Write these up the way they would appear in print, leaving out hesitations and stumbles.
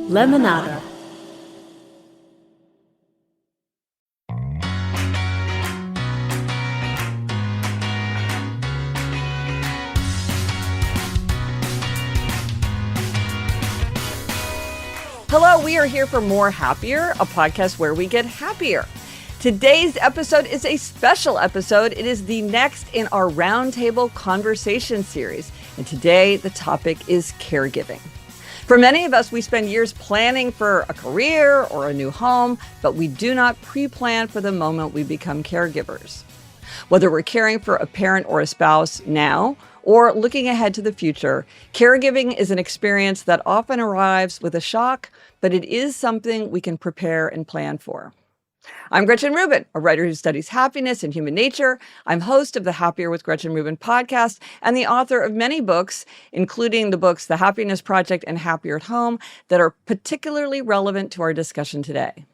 Lemonada. Hello, we are here for More Happier, a podcast where we get happier. Today's episode is a special episode. It is the next in our Roundtable Conversation series. And today, the topic is caregiving. For many of us, we spend years planning for a career or a new home, but we do not pre-plan for the moment we become caregivers. Whether we're caring for a parent or a spouse now, or looking ahead to the future, caregiving is an experience that often arrives with a shock, but it is something we can prepare and plan for. I'm Gretchen Rubin, a writer who studies happiness and human nature. I'm host of the Happier with Gretchen Rubin podcast and the author of many books, including the books The Happiness Project and Happier at Home, that are particularly relevant to our discussion today.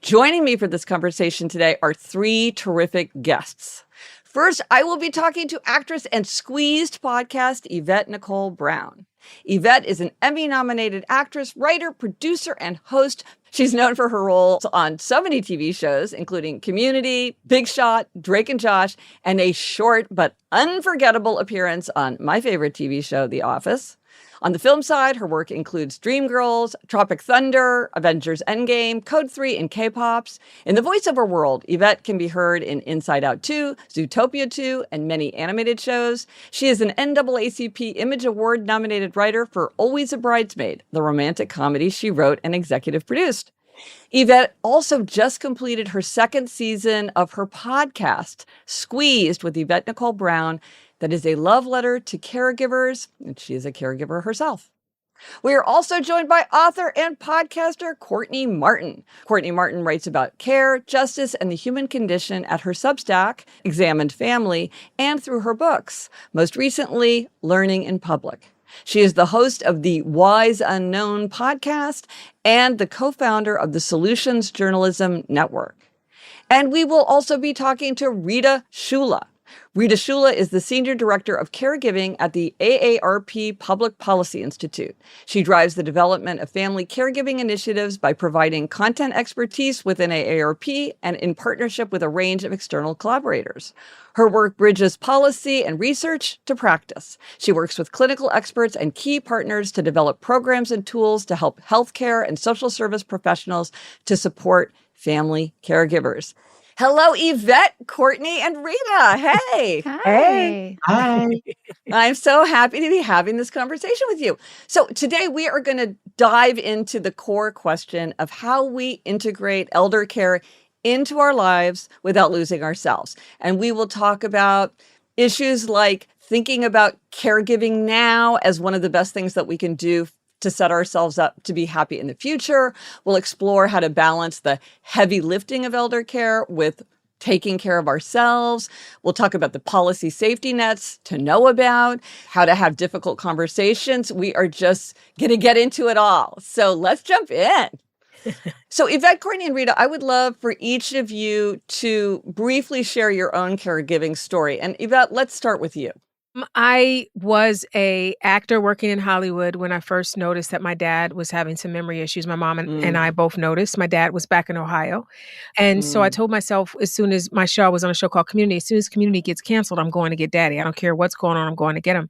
Joining me for this conversation today are three terrific guests. First, I will be talking to actress and Squeezed podcast Yvette Nicole Brown. Yvette is an Emmy-nominated actress, writer, producer, and host. She's known for her roles on so many TV shows, including Community, Big Shot, Drake and Josh, and a short but unforgettable appearance on my favorite TV show, The Office. On the film side, her work includes Dreamgirls, Tropic Thunder, Avengers Endgame, Code 3, and K-Pops. In the voiceover world, Yvette can be heard in Inside Out 2, Zootopia 2, and many animated shows. She is an NAACP Image Award-nominated writer for Always a Bridesmaid, the romantic comedy she wrote and executive produced. Yvette also just completed her second season of her podcast, Squeezed with Yvette Nicole Brown, that is a love letter to caregivers, and she is a caregiver herself. We are also joined by author and podcaster Courtney Martin. Courtney Martin writes about care, justice, and the human condition at her Substack, Examined Family, and through her books, most recently, Learning in Public. She is the host of the Wise Unknown podcast and the co-founder of the Solutions Journalism Network. And we will also be talking to Rita Choula. Rita Choula is the Senior Director of Caregiving at the AARP Public Policy Institute. She drives the development of family caregiving initiatives by providing content expertise within AARP and in partnership with a range of external collaborators. Her work bridges policy and research to practice. She works with clinical experts and key partners to develop programs and tools to help healthcare and social service professionals to support family caregivers. Hello, Yvette, Courtney, and Rita. Hey. Hi. Hey. Hi. I'm so happy to be having this conversation with you. So today we are going to dive into the core question of how we integrate elder care into our lives without losing ourselves. And we will talk about issues like thinking about caregiving now as one of the best things that we can do to set ourselves up to be happy in the future. We'll explore how to balance the heavy lifting of elder care with taking care of ourselves. We'll talk about the policy safety nets to know about, how to have difficult conversations. We are just going to get into it all. So let's jump in. So Yvette, Courtney, and Rita, I would love for each of you to briefly share your own caregiving story. And Yvette, let's start with you. I was an actor working in Hollywood when I first noticed that my dad was having some memory issues. My mom and I both noticed. My dad was back in Ohio. And so I told myself, as soon as my show, I was on a show called Community, as soon as Community gets canceled, I'm going to get Daddy. I don't care what's going on, I'm going to get him.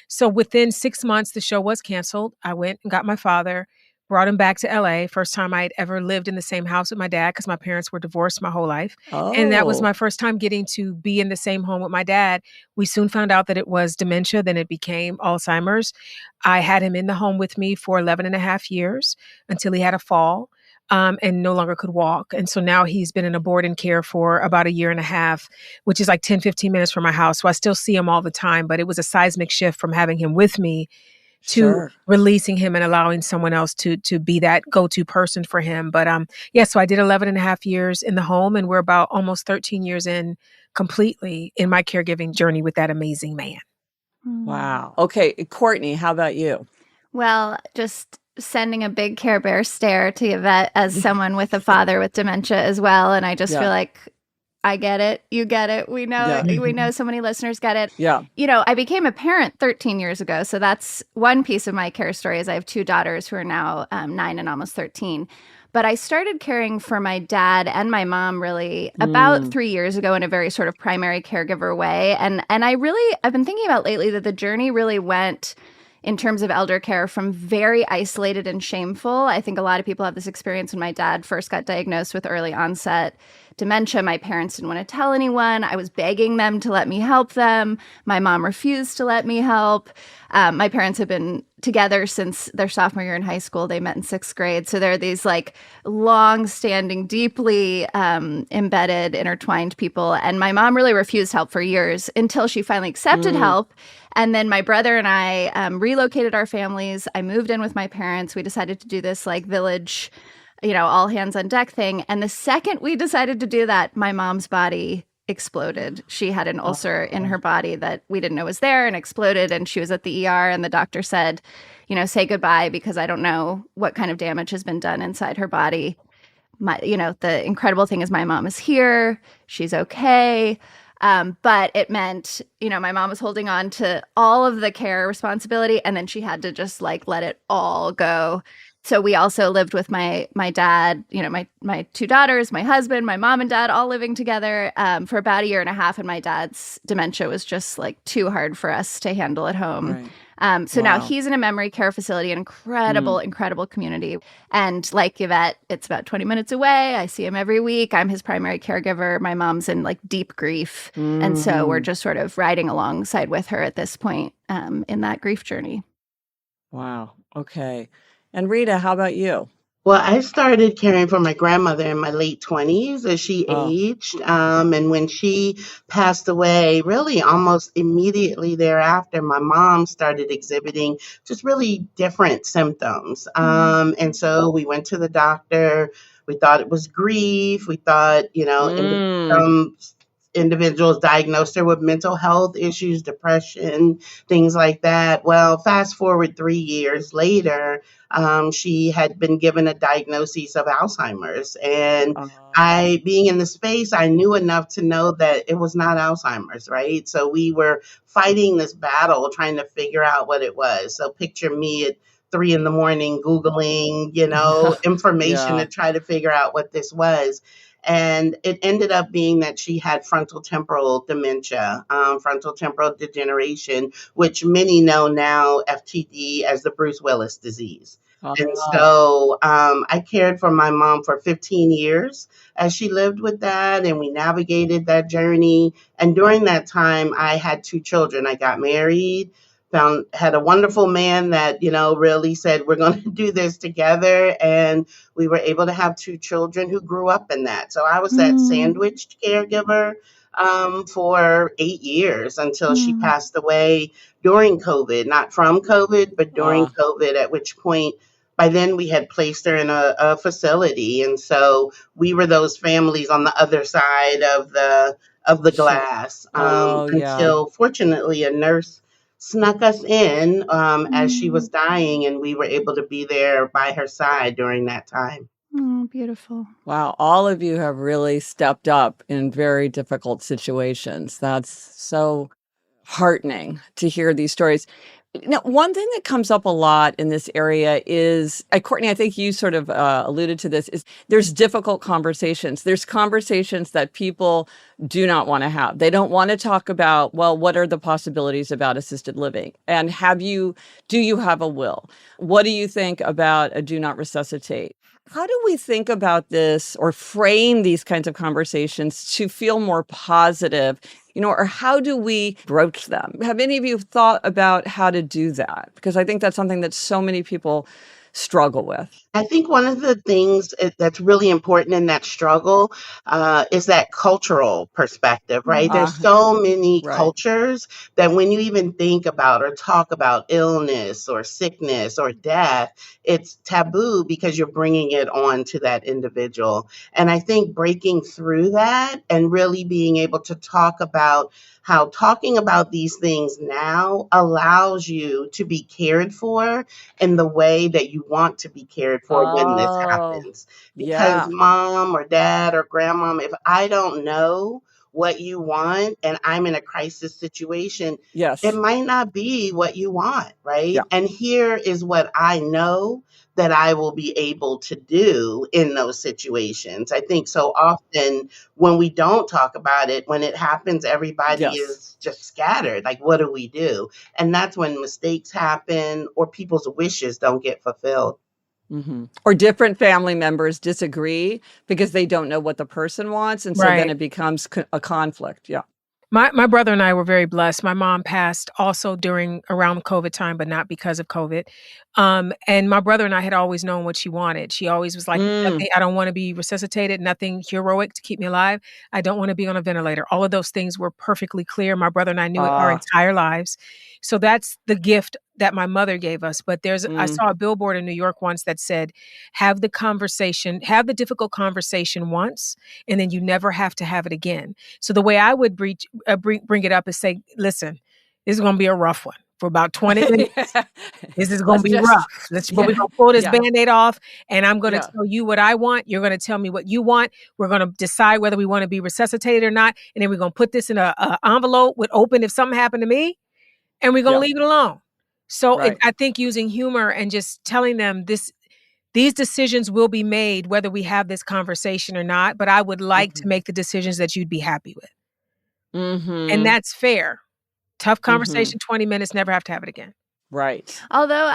So within 6 months, the show was canceled. I went and got my father, brought him back to LA. First time I'd ever lived in the same house with my dad because my parents were divorced my whole life. Oh. And that was my first time getting to be in the same home with my dad. We soon found out that it was dementia. Then it became Alzheimer's. I had him in the home with me for 11 and a half years until he had a fall and no longer could walk. And so now he's been in a board and care for about a year and a half, which is like 10, 15 minutes from my house. So I still see him all the time, but it was a seismic shift from having him with me to releasing him and allowing someone else to be that go-to person for him. But so I did 11 and a half years in the home, and we're about almost 13 years in completely in my caregiving journey with that amazing man. Wow. Okay, Courtney, how about you? Well, just sending a big Care Bear stare to Yvette as someone with a father with dementia as well. And I just feel like I get it. You get it. We know so many listeners get it. Yeah. I became a parent 13 years ago. So that's one piece of my care story is I have two daughters who are now 9 and almost 13. But I started caring for my dad and my mom really about 3 years ago in a very sort of primary caregiver way. And I've been thinking about lately that the journey really went in terms of elder care from very isolated and shameful. I think a lot of people have this experience when my dad first got diagnosed with early onset dementia. My parents didn't want to tell anyone. I was begging them to let me help them. My mom refused to let me help. My parents have been together since their sophomore year in high school. They met in 6th grade. So they're these like long-standing, deeply embedded, intertwined people. And my mom really refused help for years until she finally accepted help. And then my brother and I relocated our families. I moved in with my parents. We decided to do this like village, all hands on deck thing. And the second we decided to do that, my mom's body exploded. She had an ulcer in her body that we didn't know was there and exploded. And she was at the ER and the doctor said, say goodbye because I don't know what kind of damage has been done inside her body. The incredible thing is my mom is here. She's okay. But it meant, my mom was holding on to all of the care responsibility and then she had to just like let it all go. So we also lived with my dad, my two daughters, my husband, my mom and dad all living together for about a year and a half. And my dad's dementia was just like too hard for us to handle at home. Right. So now he's in a memory care facility, an incredible community. And like Yvette, it's about 20 minutes away. I see him every week. I'm his primary caregiver. My mom's in like deep grief. And so we're just sort of riding alongside with her at this point in that grief journey. Wow. Okay. And Rita, how about you? Well, I started caring for my grandmother in my late 20s as she aged. And when she passed away, really almost immediately thereafter, my mom started exhibiting just really different symptoms. And so we went to the doctor. We thought it was grief. We thought, some individuals diagnosed her with mental health issues, depression, things like that. Well, fast forward 3 years later, she had been given a diagnosis of Alzheimer's. And being in the space, I knew enough to know that it was not Alzheimer's, right? So we were fighting this battle, trying to figure out what it was. So picture me at 3 a.m, Googling, information to try to figure out what this was. And it ended up being that she had frontal temporal dementia, frontal temporal degeneration, which many know now, FTD, as the Bruce Willis disease. And so I cared for my mom for 15 years as she lived with that, and we navigated that journey. And during that time, I had 2 children. I got married, had a wonderful man that, really said, we're going to do this together. And we were able to have 2 children who grew up in that. So I was that sandwiched caregiver for 8 years until she passed away during COVID, not from COVID, but during COVID, at which point by then we had placed her in a facility. And so we were those families on the other side of the glass until fortunately a nurse snuck us in as she was dying, and we were able to be there by her side during that time. Oh, beautiful. Wow. All of you have really stepped up in very difficult situations. That's so heartening to hear these stories. Now, one thing that comes up a lot in this area is, Courtney, I think you sort of alluded to this, is there's difficult conversations. There's conversations that people do not want to have. They don't want to talk about, well, what are the possibilities about assisted living? And do you have a will? What do you think about a do not resuscitate? How do we think about this or frame these kinds of conversations to feel more positive, or how do we broach them? Have any of you thought about how to do that? Because I think that's something that so many people struggle with. I think one of the things that's really important in that struggle is that cultural perspective, right? There's so many cultures that when you even think about or talk about illness or sickness or death, it's taboo because you're bringing it on to that individual. And I think breaking through that and really being able to talk about how talking about these things now allows you to be cared for in the way that you want to be cared for when this Oh, happens. Because yeah. mom or dad or grandmom, if I don't know what you want and I'm in a crisis situation, it Yes. might not be what you want, Yeah. right? And here is what I know that I will be able to do in those situations. I think so often when we don't talk about it, when it happens, everybody Yes. is just scattered. Like, what do we do? And that's when mistakes happen or people's wishes don't get fulfilled. Or different family members disagree because they don't know what the person wants. And so then Right. it becomes a conflict. Yeah. My brother and I were very blessed. My mom passed also around COVID time, but not because of COVID. And my brother and I had always known what she wanted. She always was like, Mm. nothing, I don't want to be resuscitated, nothing heroic to keep me alive. I don't want to be on a ventilator. All of those things were perfectly clear. My brother and I knew it our Ah. entire lives. So that's the gift that my mother gave us. But I Mm. saw a billboard in New York once that said, have the difficult conversation once, and then you never have to have it again. So the way I would bring it up is say, listen, this is going to be a rough one for about 20 minutes. This is going to Let's be just, rough. But we're yeah. going to pull this Yeah. Band-Aid off, and I'm going to Yeah. tell you what I want. You're going to tell me what you want. We're going to decide whether we want to be resuscitated or not. And then we're going to put this in a envelope with open if something happened to me, and we're going to Yeah. leave it alone. So Right. I think using humor and just telling them these decisions will be made whether we have this conversation or not, but I would like to make the decisions that you'd be happy with. And Mm-hmm. that's fair. Tough Mm-hmm. conversation, 20 minutes, never have to have it again. Right. Although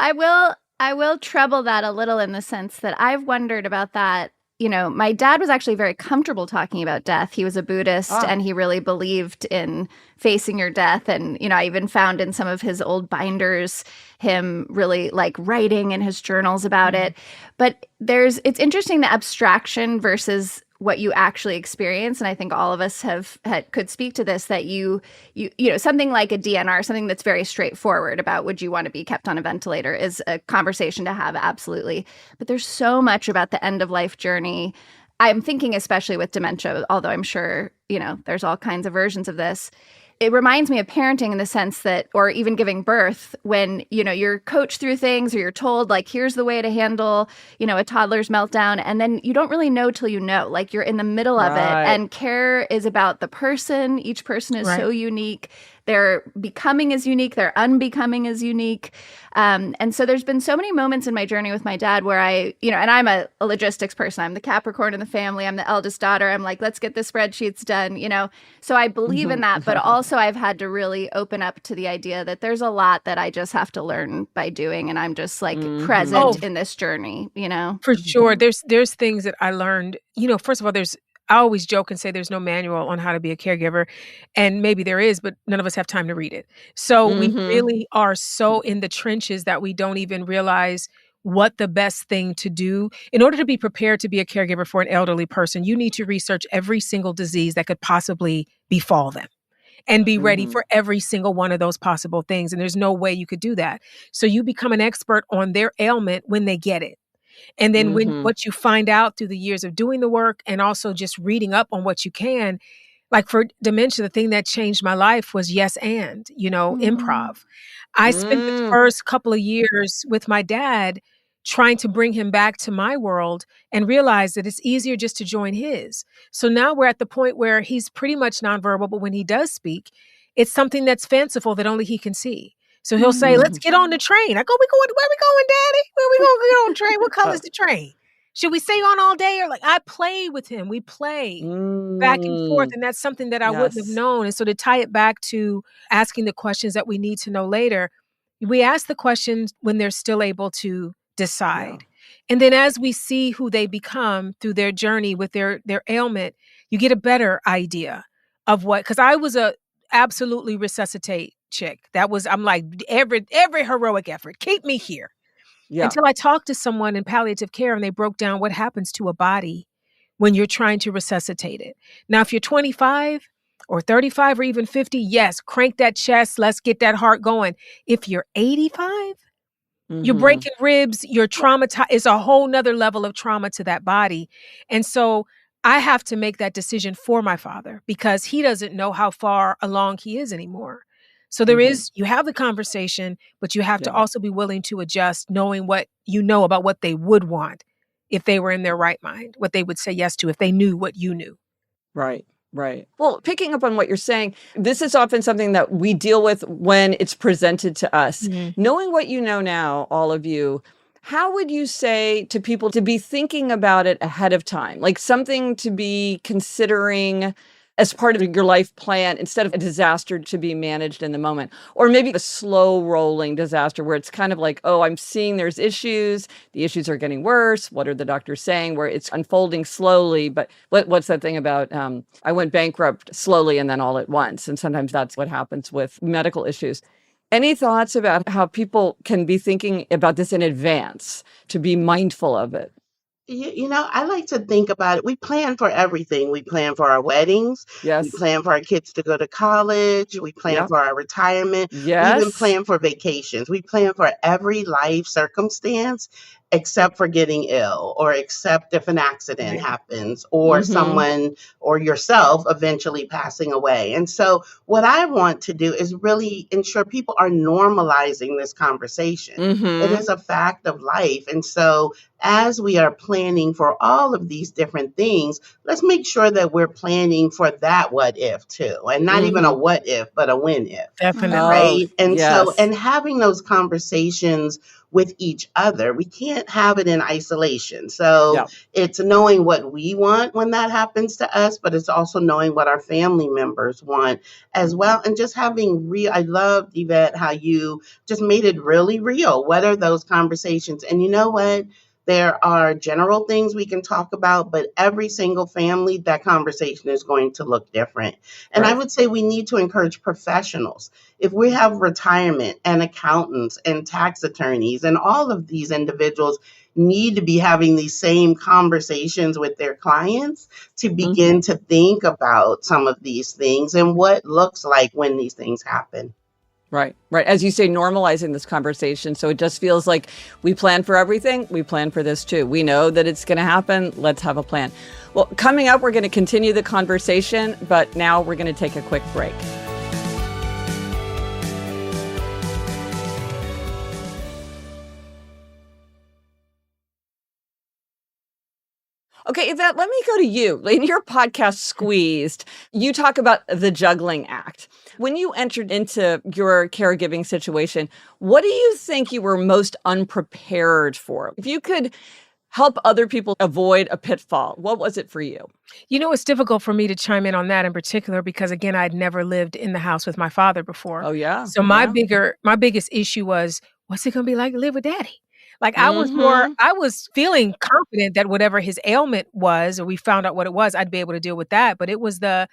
I will treble that a little in the sense that I've wondered about that. You know, my dad was actually very comfortable talking about death. He was a Buddhist Ah. and he really believed in facing your death. And, you know, I even found in some of his old binders him really like writing in his journals about it. But it's interesting the abstraction versus what you actually experience. And I think all of us could speak to this, that you know, something like a DNR, something that's very straightforward about would you want to be kept on a ventilator is a conversation to have, absolutely. But there's so much about the end of life journey. I'm thinking especially with dementia, although I'm sure, you know, there's all kinds of versions of this. It reminds me of parenting in the sense that, or even giving birth, when, you know, you're coached through things or you're told like, here's the way to handle, you know, a toddler's meltdown. And then you don't really know till you know, like you're in the middle of it. Right. And care is about the person. Each person is so unique. Their becoming is unique. Their unbecoming is unique. And so there's been so many moments in my journey with my dad where I, you know, and I'm a logistics person. I'm the Capricorn in the family. I'm the eldest daughter. I'm like, let's get the spreadsheets done, you know. So I believe in that. But also I've had to really open up to the idea that there's a lot that I just have to learn by doing. And I'm just like present in this journey, you know. For sure. There's things that I learned, you know, first of all, I always joke and say there's no manual on how to be a caregiver. And maybe there is, but none of us have time to read it. So we really are so in the trenches that we don't even realize what the best thing to do. In order to be prepared to be a caregiver for an elderly person, you need to research every single disease that could possibly befall them and be ready for every single one of those possible things. And there's no way you could do that. So you become an expert on their ailment when they get it. And then what you find out through the years of doing the work and also just reading up on what you can, like for dementia, the thing that changed my life was yes and, you know, improv. I spent the first couple of years with my dad trying to bring him back to my world and realize that it's easier just to join his. So now we're at the point where he's pretty much nonverbal, but when he does speak, it's something that's fanciful that only he can see. So he'll say, let's get on the train. I go, where we going, Daddy? Where we going to get on the train? What color is the train? Should we stay on all day? Or like, I play with him. We play back and forth. And that's something that I wouldn't have known. And so to tie it back to asking the questions that we need to know later, we ask the questions when they're still able to decide. And then as we see who they become through their journey with their ailment, you get a better idea of what, because I was a absolutely resuscitate chick. I'm like, every heroic effort, keep me here. Until I talked to someone in palliative care and they broke down what happens to a body when you're trying to resuscitate it. Now, if you're 25 or 35 or even 50, yes, crank that chest, let's get that heart going. If you're 85, you're breaking ribs, you're traumatized. It's a whole nother level of trauma to that body. And so I have to make that decision for my father because he doesn't know how far along he is anymore. So you have the conversation, but you have to Yeah. also be willing to adjust, knowing what you know about what they would want if they were in their right mind, what they would say yes to if they knew what you knew. Right. Right. Well, picking up on what you're saying, this is often something that we deal with when it's presented to us. Knowing what you know now, all of you, how would you say to people to be thinking about it ahead of time? Like something to be considering as part of your life plan instead of a disaster to be managed in the moment, or maybe a slow rolling disaster where it's kind of like, oh, I'm seeing there's issues. The issues are getting worse. What are the doctors saying? Where it's unfolding slowly. But what's that thing about I went bankrupt slowly and then all at once? And sometimes that's what happens with medical issues. Any thoughts about how people can be thinking about this in advance to be mindful of it? I like to think about it. We plan for everything. We plan for our weddings. We Yes. plan for our kids to go to college. We plan Yep. for our retirement. We even Yes. plan for vacations. We plan for every life circumstance except for getting ill or except if an accident Right. happens or someone or yourself eventually passing away. And so what I want to do is really ensure people are normalizing this conversation. It is a fact of life. And so as we are planning for all of these different things, let's make sure that we're planning for that what if too. And not even a what if, but a when if, Definitely. Oh, right? And so, yes. and having those conversations with each other, we can't have it in isolation. So Yeah. it's knowing what we want when that happens to us, but it's also knowing what our family members want as well. And just having I loved, Yvette, how you just made it really real. What are those conversations? And you know what? There are general things we can talk about, but every single family, that conversation is going to look different. And I Right. would say we need to encourage professionals. If we have retirement and accountants and tax attorneys and all of these individuals need to be having these same conversations with their clients to begin to think about some of these things and what looks like when these things happen. Right, right. As you say, normalizing this conversation. So it just feels like we plan for everything. We plan for this too. We know that it's going to happen. Let's have a plan. Well, coming up, we're going to continue the conversation, but now we're going to take a quick break. Okay, Yvette, let me go to you. In your podcast, Squeezed, you talk about the juggling act. When you entered into your caregiving situation, what do you think you were most unprepared for? If you could help other people avoid a pitfall, what was it for you? You know, it's difficult for me to chime in on that in particular because, again, I'd never lived in the house with my father before. Oh, yeah. So my biggest issue was, what's it going to be like to live with daddy? Like I was feeling confident that whatever his ailment was, or we found out what it was, I'd be able to deal with that. But it was I'm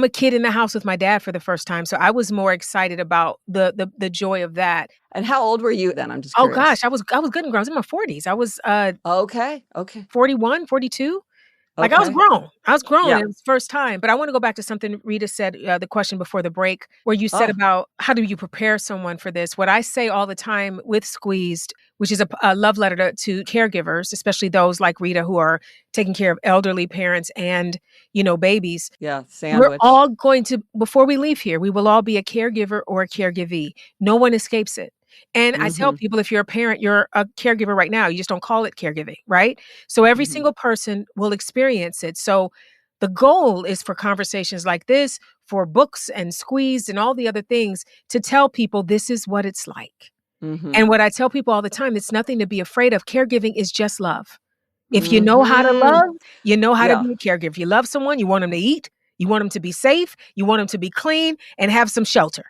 a kid in the house with my dad for the first time. So I was more excited about the joy of that. And how old were you then? I'm just Oh curious. gosh, I was good and grown. I was in my 40s. I was Okay. 41, 42. Like Okay. I was grown. Yeah. It was the first time. But I want to go back to something Rita said, the question before the break, where you said Oh. about how do you prepare someone for this? What I say all the time with Squeezed, which is a love letter to caregivers, especially those like Rita who are taking care of elderly parents and, babies. Yeah, We're sandwich. all going to, before we leave here, we will all be a caregiver or a caregivee. No one escapes it. And I tell people, if you're a parent, you're a caregiver right now. You just don't call it caregiving, right? So every single person will experience it. So the goal is for conversations like this, for books and Squeezed and all the other things to tell people this is what it's like. And what I tell people all the time, it's nothing to be afraid of. Caregiving is just love. If you know how to love, you know how to be a caregiver. If you love someone, you want them to eat, you want them to be safe, you want them to be clean and have some shelter.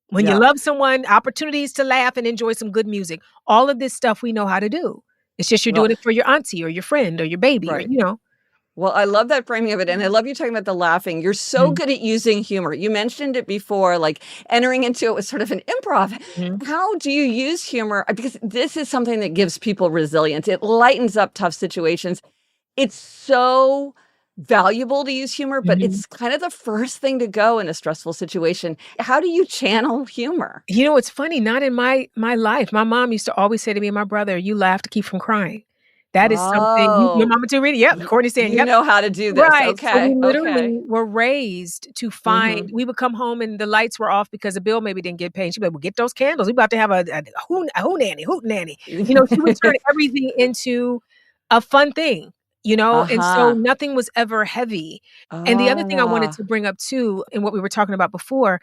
When you love someone, opportunities to laugh and enjoy some good music. All of this stuff we know how to do. It's just you're doing it for your auntie or your friend or your baby Right. or. Well, I love that framing of it. And I love you talking about the laughing. You're so good at using humor. You mentioned it before, like entering into it with sort of an improv. How do you use humor? Because this is something that gives people resilience. It lightens up tough situations. It's so valuable to use humor, but it's kind of the first thing to go in a stressful situation. How do you channel humor? You know, it's funny, not in my life. My mom used to always say to me and my brother, you laugh to keep from crying. That is something your Oh, mama too, Rita? Yep. Courtney's saying, you yep. know how to do this. Right. So we Okay. Okay. literally were raised to find, we would come home and the lights were off because the bill maybe didn't get paid. She'd be like, well, get those candles. We about to have a hoot nanny. She would turn everything into a fun thing, and so Uh-huh. nothing was ever heavy. And the other thing I wanted Ah. to bring up too, and what we were talking about before,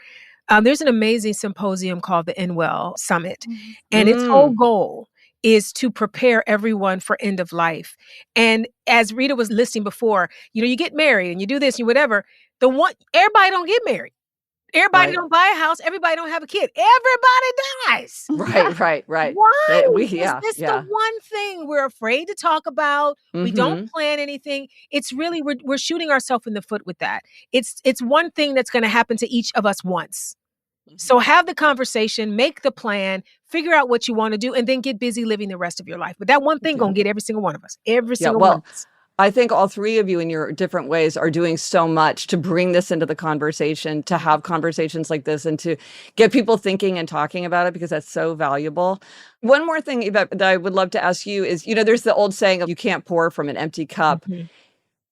there's an amazing symposium called the Inwell Summit, and its whole Mm. goal is to prepare everyone for end of life. And as Rita was listing before, you get married and you do this and whatever. Everybody don't get married. Everybody Right. don't buy a house. Everybody don't have a kid. Everybody dies. Right. Why is Yeah. this the Yeah. one thing we're afraid to talk about? We don't Mm-hmm. plan anything. It's really we're shooting ourselves in the foot with that. It's one thing that's going to happen to each of us once. So have the conversation, make the plan, figure out what you want to do, and then get busy living the rest of your life. But that one thing Yeah. gonna get every single one of us. Every Yeah. single one of Well, us. I think all three of you in your different ways are doing so much to bring this into the conversation, to have conversations like this and to get people thinking and talking about it because that's so valuable. One more thing, Yvette, that I would love to ask you is, there's the old saying of you can't pour from an empty cup. Mhm.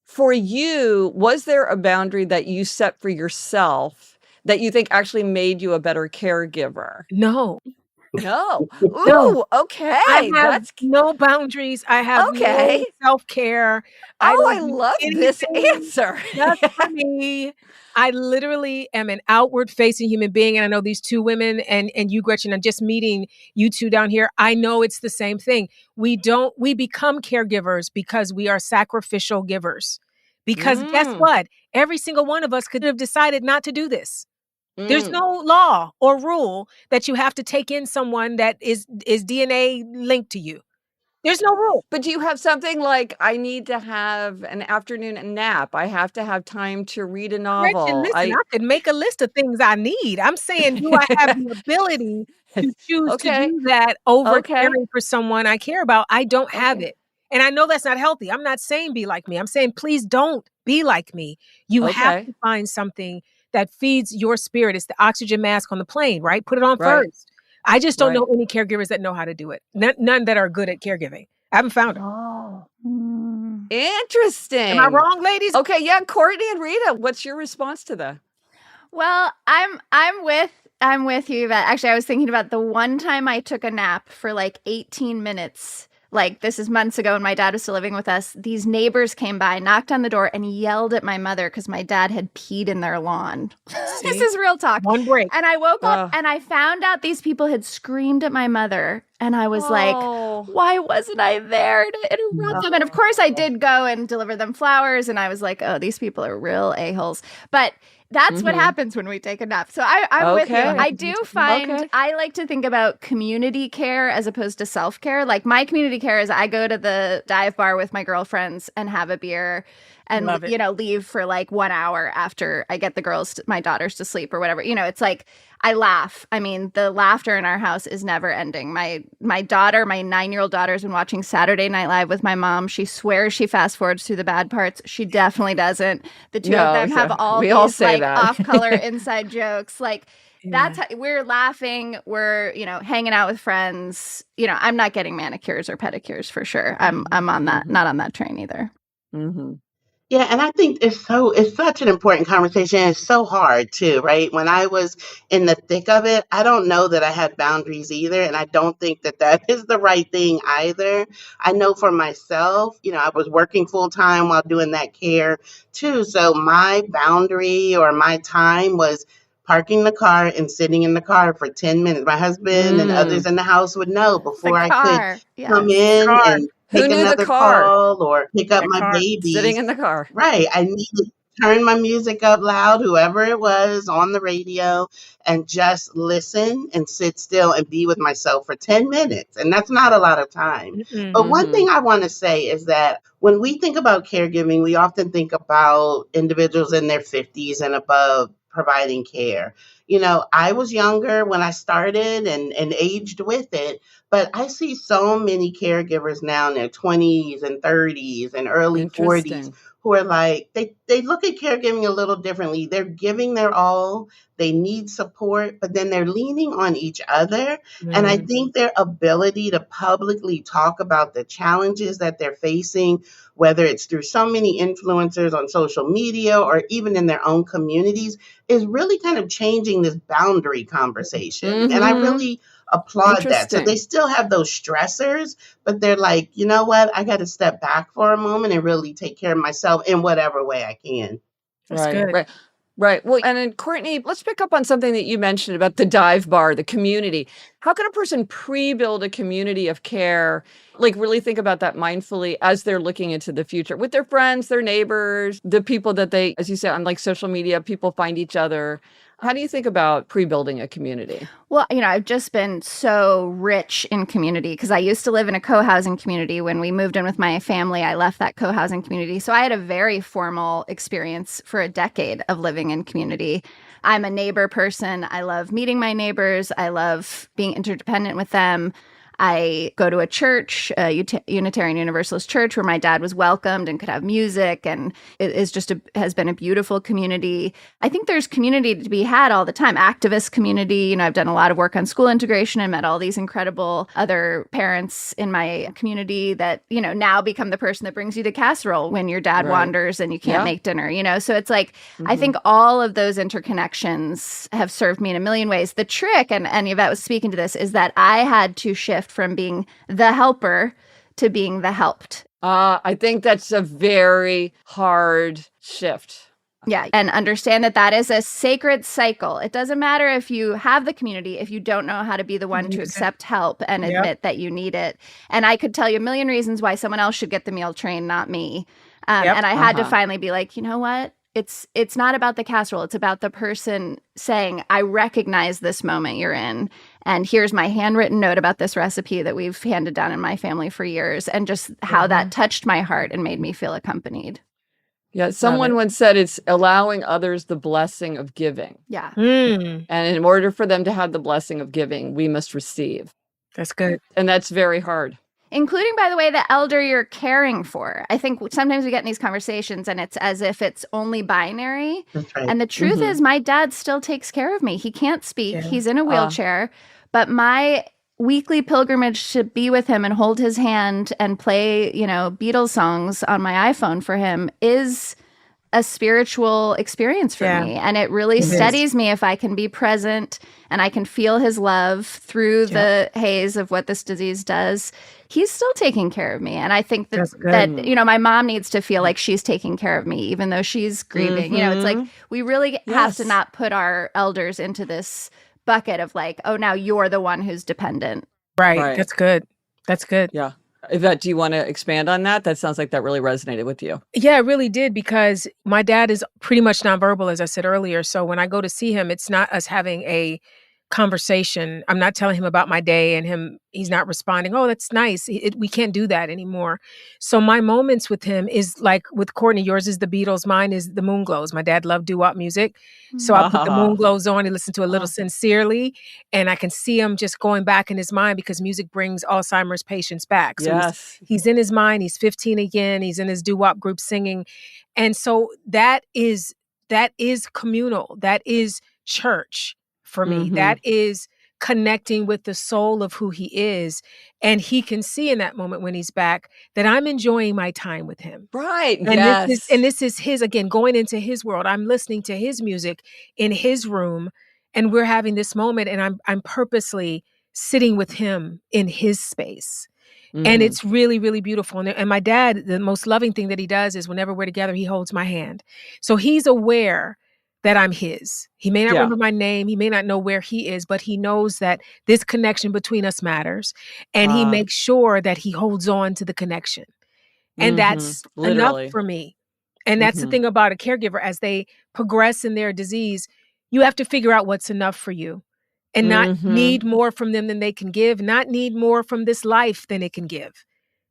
For you, was there a boundary that you set for yourself that you think actually made you a better caregiver? No. No. No. Ooh, I okay. have That's no boundaries. I have okay. no self-care. I Oh, don't I do love this anything answer. just for me. I literally am an outward-facing human being, and I know these two women and you, Gretchen, and just meeting you two down here, I know it's the same thing. We become caregivers because we are sacrificial givers. Because guess Mm, what? Every single one of us could have decided not to do this. There's mm. no law or rule that you have to take in someone that is DNA linked to you. There's no rule. But do you have something like, I need to have an afternoon nap. I have to have time to read a Gretchen, novel. listen, I could make a list of things I need. I'm saying, do I have the ability to choose to Okay. do that over Okay. caring for someone I care about? I don't have Okay. it. And I know that's not healthy. I'm not saying be like me. I'm saying, please don't be like me. You have Okay. to find something that feeds your spirit. It's the oxygen mask on the plane, right? Put it on Right. first. I just don't know Right. any caregivers that know how to do it. None that are good at caregiving. I haven't found them. Oh, Mm. Am I interesting. wrong, ladies? Okay. Yeah. Courtney and Rita, what's your response to that? Well, I'm with you, Yvette. Actually, I was thinking about the one time I took a nap for like 18 minutes. Like, this is months ago when my dad was still living with us. These neighbors came by, knocked on the door, and yelled at my mother because my dad had peed in their lawn. This See? is real talk. One break. And I woke up Oh. and I found out these people had screamed at my mother. And I was like, Oh. why wasn't I there to interrupt them? And of course, I did go and deliver them flowers. And I was like, oh, these people are real a-holes. But that's what happens when we take a nap. So I'm with you. Okay. I do find Okay. I like to think about community care as opposed to self-care. Like, my community care is I go to the dive bar with my girlfriends and have a beer and, Love it. leave for like 1 hour after I get my daughters to sleep or whatever. It's like I laugh. I mean, the laughter in our house is never ending. My daughter, my 9-year-old daughter, has been watching Saturday Night Live with my mom. She swears she fast forwards through the bad parts. She definitely doesn't. The two of them have all we these all say like that. off-color inside jokes. Like, Yeah. that's how we're laughing. We're hanging out with friends. I'm not getting manicures or pedicures for sure. I'm on that, not on that train either. Mm-hmm. Yeah, and I think it's such an important conversation. It's so hard too, right? When I was in the thick of it, I don't know that I had boundaries either, and I don't think that is the right thing either. I know for myself, I was working full time while doing that care too. So my boundary or my time was parking the car and sitting in the car for 10 minutes. My husband and others in the house would know The before I could car, come yes. in Car. and Who take knew the another car? call or pick up That my car. Sitting babies. in the car. Right. I needed to turn my music up loud, whoever it was on the radio, and just listen and sit still and be with myself for 10 minutes. And that's not a lot of time. Mm-mm. But one Mm-hmm. thing I want to say is that when we think about caregiving, we often think about individuals in their 50s and above providing care. I was younger when I started and aged with it, but I see so many caregivers now in their 20s and 30s and early 40s Interesting. who are like, they look at caregiving a little differently. They're giving their all, they need support, but then they're leaning on each other. And I think their ability to publicly talk about the challenges that they're facing, whether it's through so many influencers on social media or even in their own communities, is really kind of changing this boundary conversation. And I really applaud that. So they still have those stressors, but they're like, you know what? I got to step back for a moment and really take care of myself in whatever way I can. That's good. Right. Right. Well, and then Courtney, let's pick up on something that you mentioned about the dive bar, the community. How can a person pre-build a community of care, like really think about that mindfully as they're looking into the future with their friends, their neighbors, the people that they, as you said, on like social media, people find each other. How do you think about pre-building a community? Well, I've just been so rich in community because I used to live in a co-housing community. When we moved in with my family, I left that co-housing community. So I had a very formal experience for a decade of living in community. I'm a neighbor person. I love meeting my neighbors. I love being interdependent with them. I go to a church, a Unitarian Universalist church, where my dad was welcomed and could have music, and it is just has been a beautiful community. I think there's community to be had all the time. Activist community. I've done a lot of work on school integration and met all these incredible other parents in my community that, now become the person that brings you the casserole when your dad wanders and you can't make dinner, So it's like, I think all of those interconnections have served me in a million ways. The trick, and Yvette was speaking to this, is that I had to shift from being the helper to being the helped. I think that's a very hard shift. Yeah. And understand that is a sacred cycle. It doesn't matter if you have the community, if you don't know how to be the one to accept help and admit that you need it. And I could tell you a million reasons why someone else should get the meal train, not me. And I had to finally be like, you know what? It's not about the casserole. It's about the person saying, I recognize this moment you're in. And here's my handwritten note about this recipe that we've handed down in my family for years. And just how that touched my heart and made me feel accompanied. Yeah, someone once said it's allowing others the blessing of giving. Yeah. And in order for them to have the blessing of giving, we must receive. That's good. And that's very hard. Including, by the way, the elder you're caring for. I think sometimes we get in these conversations and it's as if it's only binary. That's right. And the truth is my dad still takes care of me. He can't speak. Yeah. He's in a wheelchair. But my weekly pilgrimage to be with him and hold his hand and play, Beatles songs on my iPhone for him is a spiritual experience for me. And it really steadies me if I can be present and I can feel his love through the haze of what this disease does. He's still taking care of me. And I think that my mom needs to feel like she's taking care of me, even though she's grieving. It's like we really have to not put our elders into this bucket of like, oh, now you're the one who's dependent. Right. That's good. That's good. Yeah. Yvette, do you want to expand on that? That sounds like that really resonated with you. Yeah, it really did, because my dad is pretty much nonverbal, as I said earlier. So when I go to see him, it's not us having a conversation. I'm not telling him about my day and he's not responding. Oh, that's nice. We can't do that anymore. So my moments with him is like with Courtney, yours is the Beatles, mine is the Moon Glows. My dad loved doo-wop music. So I put the Moon Glows on and listen to a little Sincerely. And I can see him just going back in his mind, because music brings Alzheimer's patients back. So he's in his mind. He's 15 again. He's in his doo-wop group singing. And so that is communal. That is church. For me, that is connecting with the soul of who he is. And he can see in that moment when he's back that I'm enjoying my time with him. Right. And this is his, again, going into his world. I'm listening to his music in his room, and we're having this moment, and I'm purposely sitting with him in his space. And it's really, really beautiful. And my dad, the most loving thing that he does is whenever we're together, he holds my hand. So he's aware that I'm his. He may not remember my name. He may not know where he is, but he knows that this connection between us matters. And he makes sure that he holds on to the connection. And that's enough for me. And that's the thing about a caregiver. As they progress in their disease, you have to figure out what's enough for you and not need more from them than they can give, not need more from this life than it can give.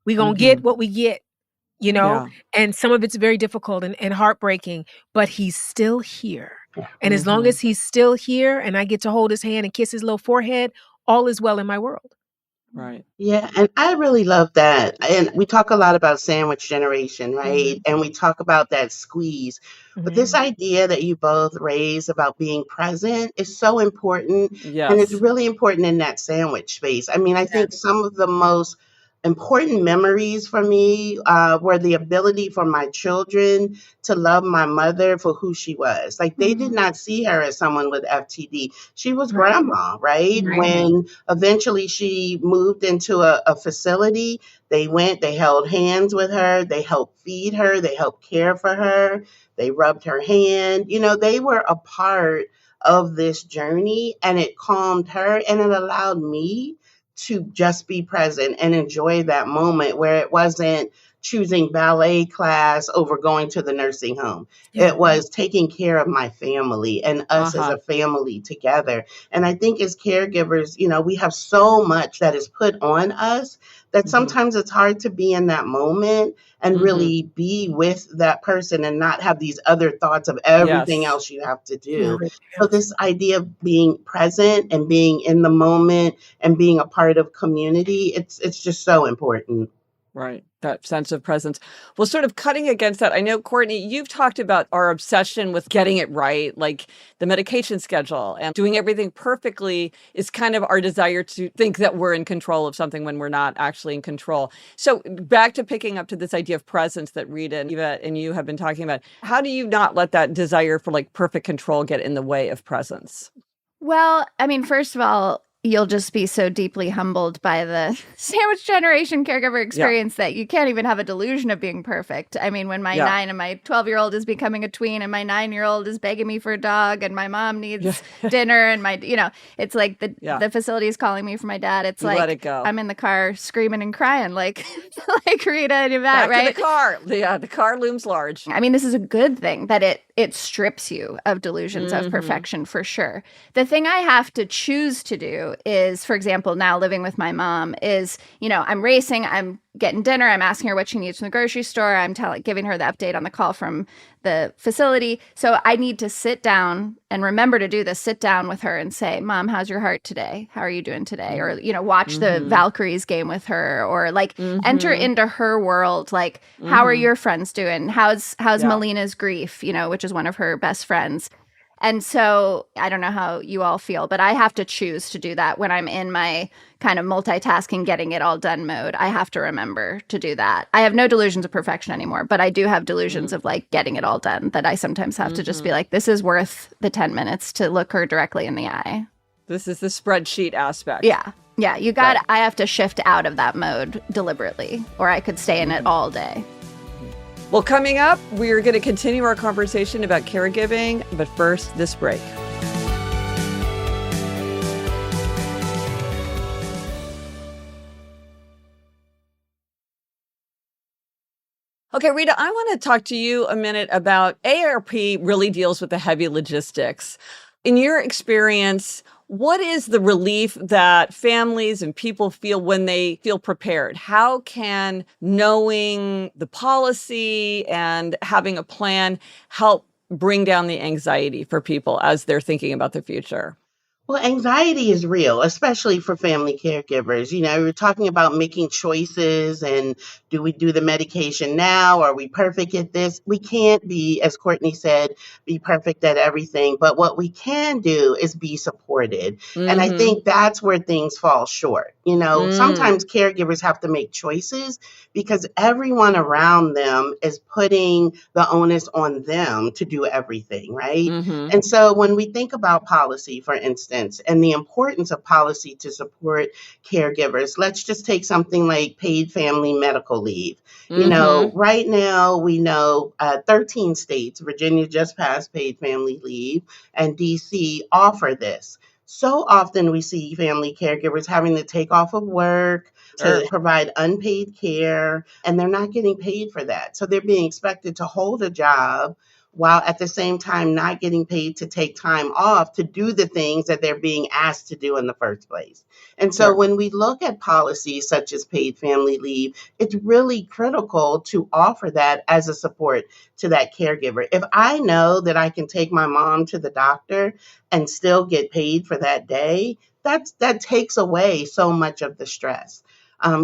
We're going to get what we get. And some of it's very difficult and heartbreaking, but he's still here. And as long as he's still here and I get to hold his hand and kiss his little forehead, all is well in my world. Right. Yeah, and I really love that. And we talk a lot about sandwich generation, right? Mhm. And we talk about that squeeze. But this Mhm. idea that you both raise about being present is so important. And it's Yes. really important in that sandwich space. I mean, I think some of the most important memories for me were the ability for my children to love my mother for who she was. Like, they did Mhm. not see her as someone with FTD. She was Right. grandma, right? Right. When eventually she moved into a facility, they held hands with her, they helped feed her, they helped care for her, they rubbed her hand. They were a part of this journey, and it calmed her and it allowed me to just be present and enjoy that moment where it wasn't choosing ballet class over going to the nursing home. Yeah. It was taking care of my family and us as Uh-huh. a family together. And I think as caregivers, we have so much that is put on us that Mm-hmm. sometimes it's hard to be in that moment and Mm-hmm. really be with that person and not have these other thoughts of everything Yes. else you have to Yeah. do. Everything So else. this idea of being present and being in the moment and being a part of community, it's just so important. Right. That sense of presence. Well, sort of cutting against that, I know, Courtney, you've talked about our obsession with getting it right, like the medication schedule and doing everything perfectly is kind of our desire to think that we're in control of something when we're not actually in control. So back to picking up to this idea of presence that Rita and Yvette and you have been talking about. How do you not let that desire for like perfect control get in the way of presence? Well, I mean, first of all, you'll just be so deeply humbled by the sandwich generation caregiver Yeah. experience that you can't even have a delusion of being perfect. I mean, when my Yeah. 9 and my 12-year-old is becoming a tween and my 9-year-old is begging me for a dog and my mom Yeah. needs dinner and it's like Yeah. the facility is calling me for my dad. It's You like let it go. I'm in the car screaming and crying like like Rita and Yvette, Back right? to the car. The car looms large. I mean, this is a good thing that it strips you of delusions of Mhm. perfection for sure. The thing I have to choose to do is, for example, now living with my mom is, I'm racing, I'm getting dinner, I'm asking her what she needs from the grocery store, I'm giving her the update on the call from the facility. So I need to sit down and remember to do this, sit down with her and say, Mom, how's your heart today? How are you doing today? Or, watch the Mhm. Valkyries game with her, or like enter Mhm. into her world. Like, how are Mhm. your friends doing? How's Yeah. Melina's grief, which is one of her best friends. And so I don't know how you all feel, but I have to choose to do that when I'm in my kind of multitasking, getting it all done mode. I have to remember to do that. I have no delusions of perfection anymore, but I do have delusions of like getting it all done that I sometimes have to just be like, this is worth the 10 minutes to look her directly in the eye. This is the spreadsheet aspect. Yeah. Yeah. Right. I have to shift out of that mode deliberately, or I could stay in it all day. Well, coming up, we're going to continue our conversation about caregiving, but first, this break. Okay, Rita, I want to talk to you a minute about AARP really deals with the heavy logistics. In your experience, what is the relief that families and people feel when they feel prepared? How can knowing the policy and having a plan help bring down the anxiety for people as they're thinking about the future? Well, anxiety is real, especially for family caregivers. We're talking about making choices and do we do the medication now? Are we perfect at this? We can't be, as Courtney said, be perfect at everything. But what we can do is be supported. And I Mm-hmm. think that's where things fall short. Mm. Sometimes caregivers have to make choices because everyone around them is putting the onus on them to do everything, right? Mm-hmm. And so when we think about policy, for instance, and the importance of policy to support caregivers, let's just take something like paid family medical leave. Mm-hmm. Right now we know 13 states, Virginia just passed paid family leave, and DC offer this. So often we see family caregivers having to take off of work to provide unpaid care, and they're not getting paid for that. So they're being expected to hold a job while at the same time not getting paid to take time off to do the things that they're being asked to do in the first place. And so Sure. when we look at policies such as paid family leave, it's really critical to offer that as a support to that caregiver. If I know that I can take my mom to the doctor and still get paid for that day, that takes away so much of the stress.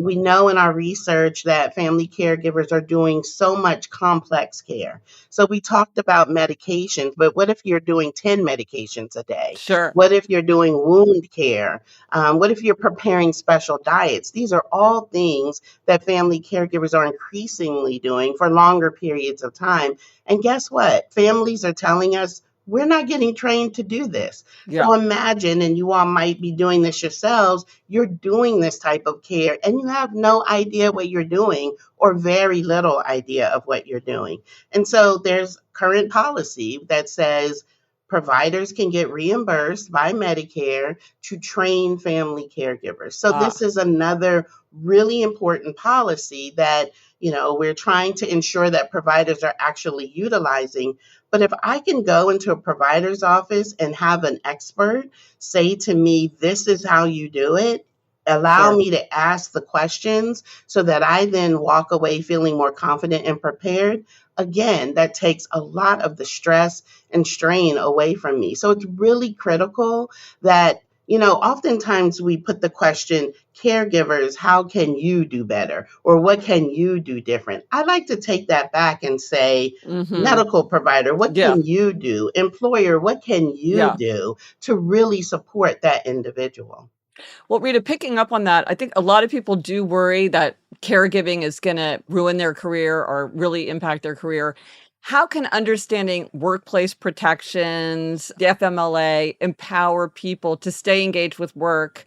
We know in our research that family caregivers are doing so much complex care. So we talked about medications, but what if you're doing 10 medications a day? Sure. What if you're doing wound care? What if you're preparing special diets? These are all things that family caregivers are increasingly doing for longer periods of time. And guess what? Families are telling us we're not getting trained to do this. Yeah. So imagine, and you all might be doing this yourselves, you're doing this type of care and you have no idea what you're doing or very little idea of what you're doing. And so there's current policy that says providers can get reimbursed by Medicare to train family caregivers. So Ah, this is another really important policy that, we're trying to ensure that providers are actually utilizing. But if I can go into a provider's office and have an expert say to me, this is how you do it, allow sure. me to ask the questions so that I then walk away feeling more confident and prepared, again, that takes a lot of the stress and strain away from me. So it's really critical that, oftentimes we put the question, caregivers, how can you do better? Or what can you do different? I like to take that back and say, Mm-hmm. medical provider, what Yeah. can you do? Employer, what can you Yeah. do to really support that individual? Well, Rita, picking up on that, I think a lot of people do worry that caregiving is going to ruin their career or really impact their career. How can understanding workplace protections, the FMLA, empower people to stay engaged with work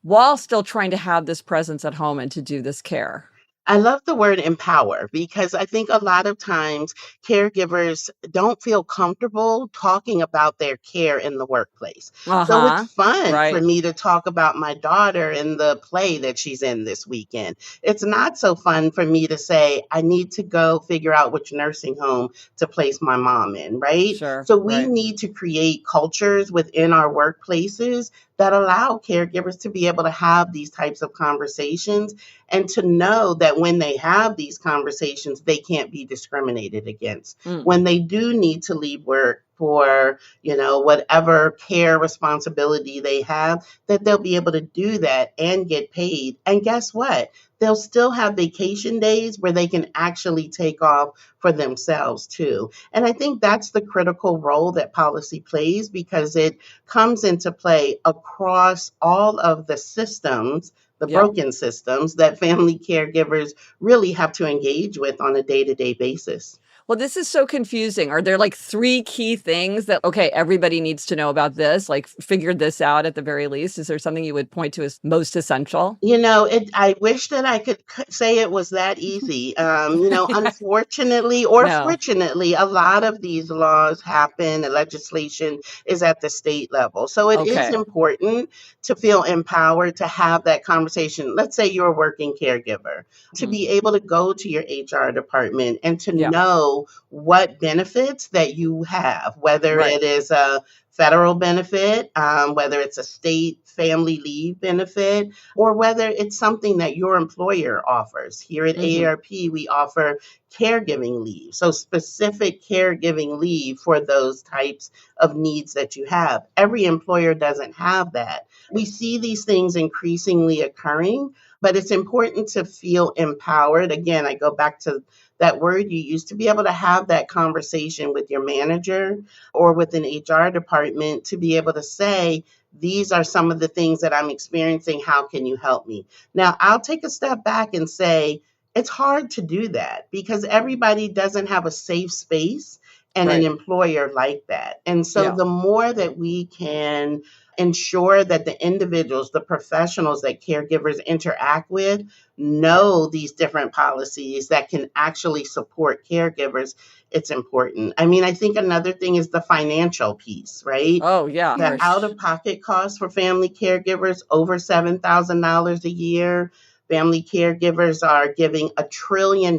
while still trying to have this presence at home and to do this care? I love the word empower because I think a lot of times caregivers don't feel comfortable talking about their care in the workplace. So it's Uh-huh. fun for Right. me to talk about my daughter and the play that she's in this weekend. It's not so fun for me to say, I need to go figure out which nursing home to place my mom in, right? Sure. So we Right. need to create cultures within our workplaces that allow caregivers to be able to have these types of conversations and to know that when they have these conversations, they can't be discriminated against. Mm. When they do need to leave work for, whatever care responsibility they have, that they'll be able to do that and get paid. And guess what? They'll still have vacation days where they can actually take off for themselves too. And I think that's the critical role that policy plays because it comes into play across all of the systems, the Yeah. broken systems that family caregivers really have to engage with on a day-to-day basis. Well, this is so confusing. Are there like three key things that, okay, everybody needs to know about this, like figure this out at the very least? Is there something you would point to as most essential? I wish that I could say it was that easy. Unfortunately or No. fortunately, a lot of these laws happen, the legislation is at the state level. So it is Okay. important to feel empowered to have that conversation. Let's say you're a working caregiver, to Mm. be able to go to your HR department and to Yeah. know what benefits that you have, whether Right. it is a federal benefit, whether it's a state family leave benefit, or whether it's something that your employer offers. Here at Hmm. AARP, we offer caregiving leave, so specific caregiving leave for those types of needs that you have. Every employer doesn't have that. We see these things increasingly occurring, but it's important to feel empowered. Again, I go back to that word you used to be able to have that conversation with your manager or with an HR department to be able to say, these are some of the things that I'm experiencing. How can you help me? Now, I'll take a step back and say it's hard to do that because everybody doesn't have a safe space and an Right. employer like that. And so Yeah. the more that we can ensure that the individuals, the professionals that caregivers interact with know these different policies that can actually support caregivers, it's important. I mean, I think another thing is the financial piece, right? Oh, yeah. The out of pocket costs for family caregivers over $7,000 a year. Family caregivers are giving $1 trillion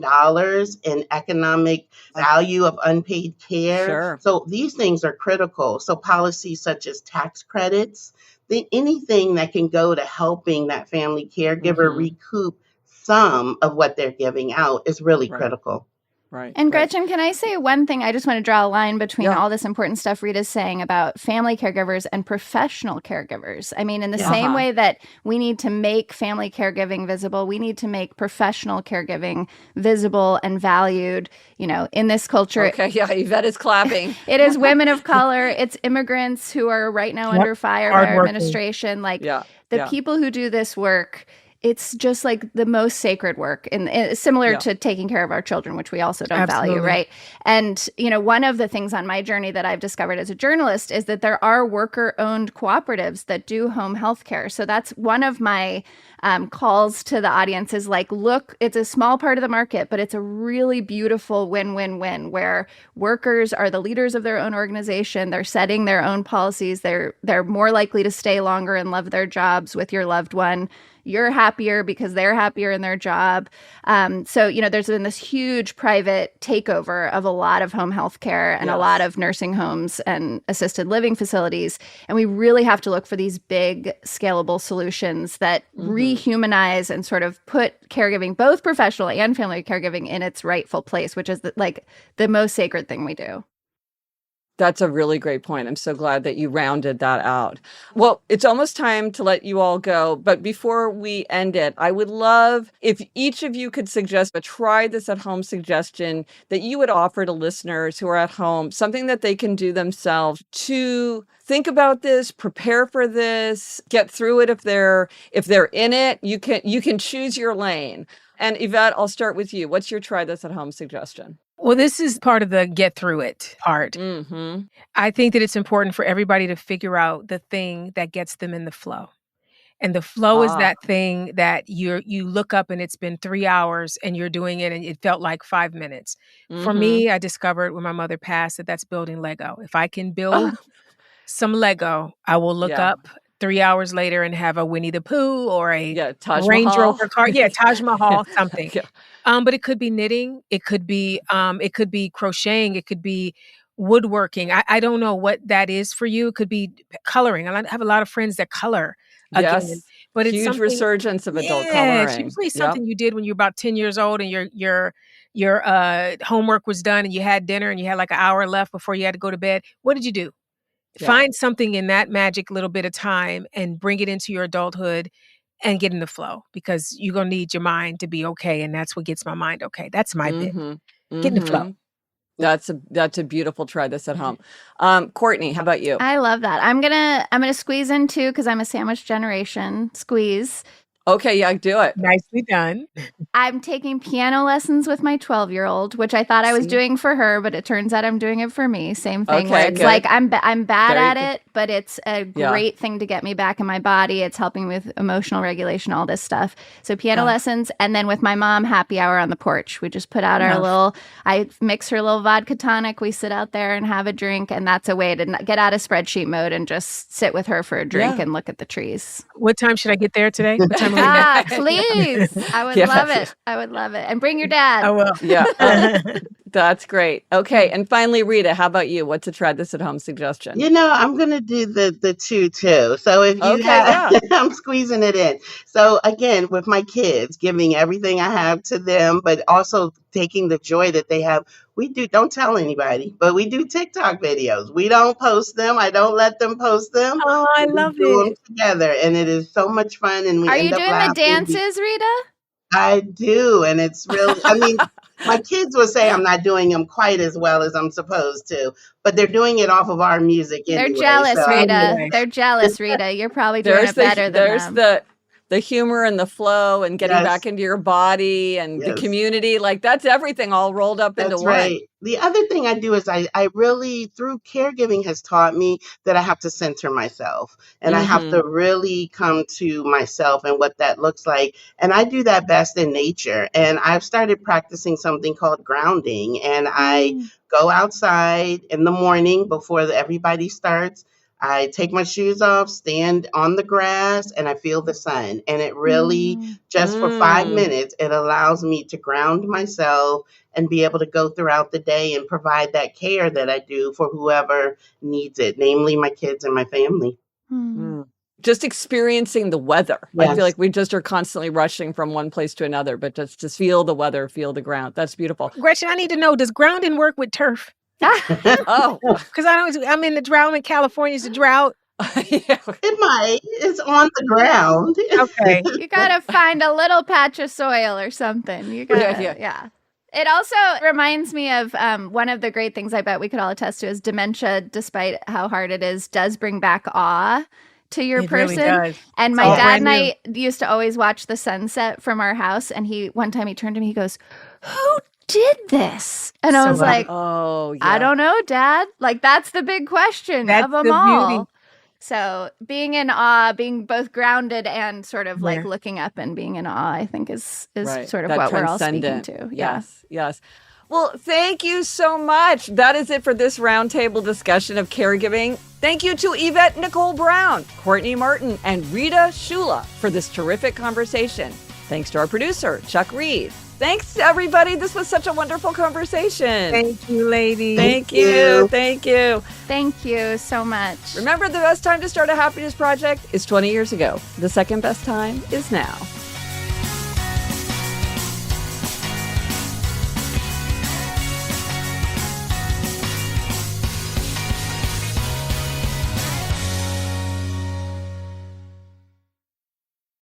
in economic value of unpaid care. Sure. So these things are critical. So policies such as tax credits, anything that can go to helping that family caregiver Hmm. recoup some of what they're giving out is really Right. critical. Right. And right. Gretchen, can I say one thing? I just want to draw a line between Yeah. all this important stuff Rita's saying about family caregivers and professional caregivers. I mean, in the Yeah. same way that we need to make family caregiving visible, we need to make professional caregiving visible and valued, you know, in this culture. Okay, yeah, Yvette is clapping. It is women of color. It's immigrants who are right now Yep. under fire by our Hardworking. administration. Like Yeah. the yeah. people who do this work, it's just like the most sacred work, and similar Yeah. to taking care of our children, which we also don't value, Absolutely. right? And, you know, one of the things on my journey that I've discovered as a journalist is that there are worker-owned cooperatives that do home health care. So that's one of my calls to the audience is like, look, it's a small part of the market, but it's a really beautiful win-win-win where workers are the leaders of their own organization. They're setting their own policies. They're more likely to stay longer and love their jobs with your loved one. You're happier because they're happier in their job. So, you know, there's been this huge private takeover of a lot of home health care and a lot of nursing homes and assisted living facilities. And we really have to look for these big scalable solutions that rehumanize and sort of put caregiving, both professional and family caregiving, in its rightful place, which is like the most sacred thing we do. That's a really great point. I'm so glad that you rounded that out. Well, it's almost time to let you all go. But before we end it, I would love if each of you could suggest a try this at home suggestion that you would offer to listeners who are at home, something that they can do themselves to think about this, prepare for this, get through it. If they're in it, you can choose your lane. And Yvette, I'll start with you. What's your try this at home suggestion? Well, this is part of the get through it part. Mm-hmm. I think that it's important for everybody to figure out the thing that gets them in the flow. And the flow is that thing that you look up and it's been 3 hours and you're doing it and it felt like 5 minutes. For me, I discovered when my mother passed that that's building Lego. If I can build some Lego, I will look up 3 hours later and have a Winnie the Pooh or a Taj Range Mahal. Rover car. Yeah, Taj Mahal, something. Yeah. But it could be knitting. It could be crocheting. It could be woodworking. I don't know what that is for you. It could be coloring. I have a lot of friends that color again. Yes. But it's Huge something, resurgence of adult it's coloring. usually something you did when you were about 10 years old and your homework was done and you had dinner and you had like an hour left before you had to go to bed. What did you do? Yeah. Find something in that magic little bit of time and bring it into your adulthood and get in the flow, because you're going to need your mind to be okay. And that's what gets my mind okay. That's my bit. Get in the flow. That's a beautiful try this at home. Courtney, how about you? I love that. I'm gonna squeeze in too, because I'm a sandwich generation. Squeeze. Okay, yeah, do it. Nicely done. I'm taking piano lessons with my 12-year-old, which I thought I was doing for her, but it turns out I'm doing it for me. Same thing. Okay, where it's good. like I'm bad Very at good. it, but it's a great thing to get me back in my body. It's helping with emotional regulation, all this stuff. So piano lessons, and then with my mom, happy hour on the porch. We just put out our little. I mix her little vodka tonic. We sit out there and have a drink, and that's a way to get out of spreadsheet mode and just sit with her for a drink and look at the trees. What time should I get there today? What time are we Please. I would love it. I would love it. And bring your dad. I will. Yeah. That's great. Okay. And finally, Rita, how about you? What's a try this at home suggestion? You know, I'm going to do the two too. So if you I'm squeezing it in. So again, with my kids, giving everything I have to them, but also taking the joy that they have. Don't tell anybody, but we do TikTok videos. We don't post them. I don't let them post them. Oh, I love do it. them together, and it is so much fun. And we Are end you up doing the laughing. dances, Rita? I do, and it's really, I mean, my kids will say I'm not doing them quite as well as I'm supposed to, but they're doing it off of our music anyway. They're jealous, so Rita. They're jealous, Rita. You're probably doing it better than them. The humor and the flow and getting back into your body and the community. Like that's everything all rolled up into one. Right. The other thing I do is I really, through caregiving, has taught me that I have to center myself and I have to really come to myself and what that looks like. And I do that best in nature. And I've started practicing something called grounding. And I go outside in the morning before everybody starts. I take my shoes off, stand on the grass, and I feel the sun. And it really, just for 5 minutes, it allows me to ground myself and be able to go throughout the day and provide that care that I do for whoever needs it, namely my kids and my family. just experiencing the weather. I Yes. feel like we just are constantly rushing from one place to another, but just feel the weather, feel the ground. That's beautiful. Gretchen, I need to know, does grounding work with turf? Oh, Because I'm in the drought. I'm in California. It's a drought. yeah. It might. It's on the ground. Okay. You gotta find a little patch of soil or something. You gotta, yeah. It also reminds me of one of the great things I bet we could all attest to is dementia, despite how hard it is, does bring back awe to your It person. really does. And my all dad and brand I used to always watch the sunset from our house. And one time he turned to me, he goes, "Who did this?" And I So was wow. like, Oh, yeah. I don't know, Dad. Like, that's the big question That's of them the all. beauty. So being in awe, being both grounded and sort of like Yeah. looking up and being in awe, I think is Right. sort of That what we're all speaking transcendent. to. Yeah. Yes, yes. Well, thank you so much. That is it for this roundtable discussion of caregiving. Thank you to Yvette Nicole Brown, Courtney Martin, and Rita Choula for this terrific conversation. Thanks to our producer, Chuck Reed. Thanks to everybody. This was such a wonderful conversation. Thank you, lady. Thank you. Thank you. Thank you so much. Remember, the best time to start a happiness project is 20 years ago. The second best time is now.